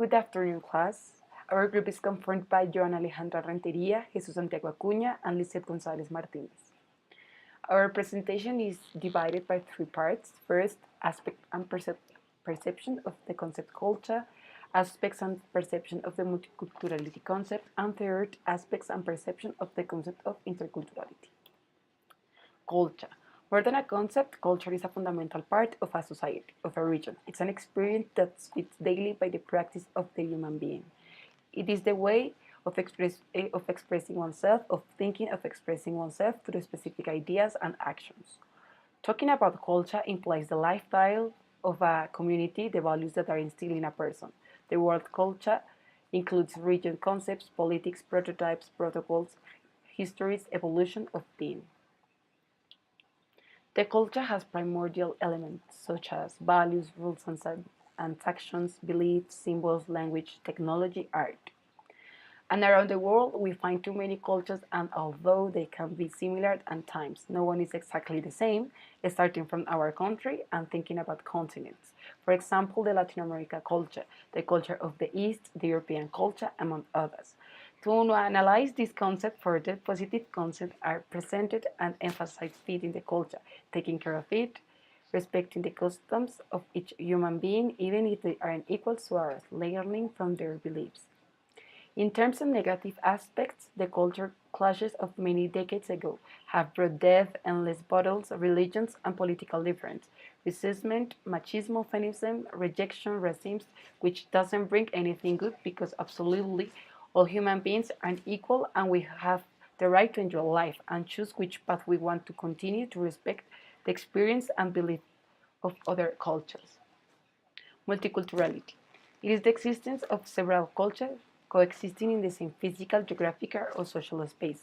Good afternoon, class. Our group is confirmed by Joan Alejandra Renteria, Jesus Santiago Acuña, and Lisette González Martínez. Our presentation is divided by three parts. First, aspect and perception of the concept culture, aspects and perception of the multiculturality concept, and third, aspects and perception of the concept of interculturality. Culture. More than a concept, culture is a fundamental part of a society, of a region. It's an experience that fits daily by the practice of the human being. It is the way of expressing oneself, of thinking, of expressing oneself through specific ideas and actions. Talking about culture implies the lifestyle of a community, the values that are instilled in a person. The word culture includes region concepts, politics, prototypes, protocols, histories, evolution of being. The culture has primordial elements such as values, rules and actions, beliefs, symbols, language, technology, art. And around the world, we find too many cultures, and although they can be similar at times, no one is exactly the same, starting from our country and thinking about continents. For example, the Latin America culture, the culture of the East, the European culture, among others. To analyze this concept further, positive concepts are presented and emphasize feeding the culture, taking care of it, respecting the customs of each human being, even if they are unequal to ours, learning from their beliefs. In terms of negative aspects, the culture clashes of many decades ago have brought death, endless battles, religions, and political difference, resentment, machismo, feminism, rejection, racism, which doesn't bring anything good because absolutely all human beings are equal and we have the right to enjoy life and choose which path we want to continue to respect the experience and belief of other cultures. Multiculturality. It is the existence of several cultures coexisting in the same physical, geographical, or social space.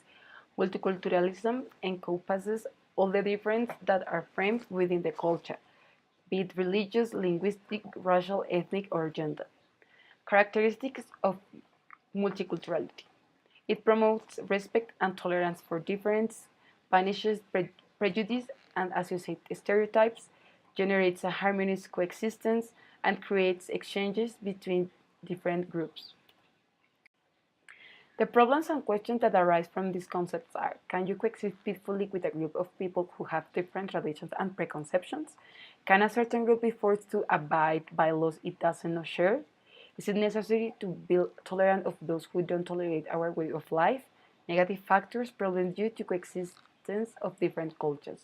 Multiculturalism encompasses all the differences that are framed within the culture, be it religious, linguistic, racial, ethnic, or gender. Characteristics of multiculturality. It promotes respect and tolerance for difference, punishes prejudice and associated stereotypes, generates a harmonious coexistence, and creates exchanges between different groups. The problems and questions that arise from these concepts are: can you coexist peacefully with a group of people who have different traditions and preconceptions? Can a certain group be forced to abide by laws it doesn't know share? Is it necessary to be tolerant of those who don't tolerate our way of life? Negative factors, problems due to coexistence of different cultures.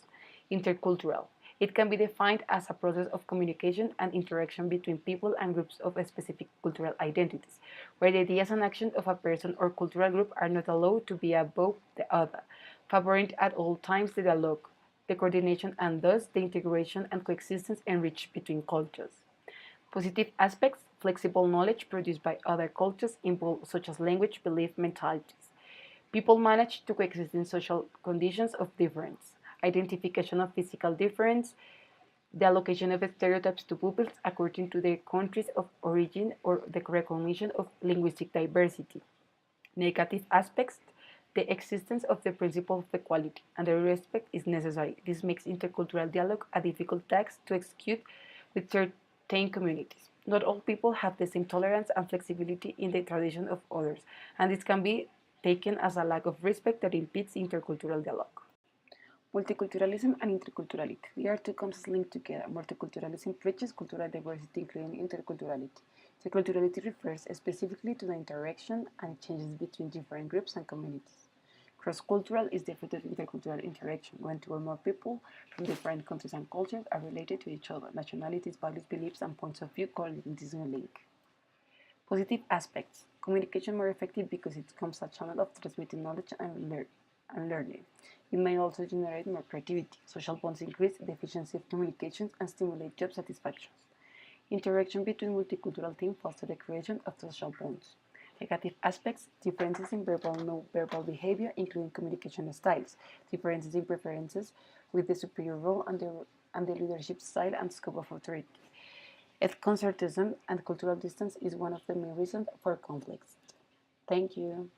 Intercultural. It can be defined as a process of communication and interaction between people and groups of specific cultural identities, where the ideas and actions of a person or cultural group are not allowed to be above the other, favoring at all times the dialogue, the coordination, and thus the integration and coexistence enriched between cultures. Positive aspects: flexible knowledge produced by other cultures involved, such as language, belief, mentalities. People manage to coexist in social conditions of difference. Identification of physical difference, the allocation of stereotypes to pupils according to their countries of origin, or the recognition of linguistic diversity. Negative aspects: the existence of the principle of equality and the respect is necessary. This makes intercultural dialogue a difficult task to execute with certain communities. Not all people have the same tolerance and flexibility in the tradition of others, and this can be taken as a lack of respect that impedes intercultural dialogue. Multiculturalism and interculturality. They are two concepts linked together. Multiculturalism preaches cultural diversity, including interculturality. Interculturality refers specifically to the interaction and changes between different groups and communities. Cross-cultural is the fruit of intercultural interaction, when two or more people from different countries and cultures are related to each other. Nationalities, values, beliefs, and points of view coordinate this new link. Positive aspects. Communication more effective because it becomes a channel of transmitting knowledge and learning. It may also generate more creativity. Social bonds increase the efficiency of communications and stimulate job satisfaction. Interaction between multicultural teams fosters the creation of social bonds. Negative aspects: differences in verbal and non-verbal behavior, including communication styles, differences in preferences with the superior role and the leadership style and scope of authority. Conservatism and cultural distance is one of the main reasons for conflicts. Thank you.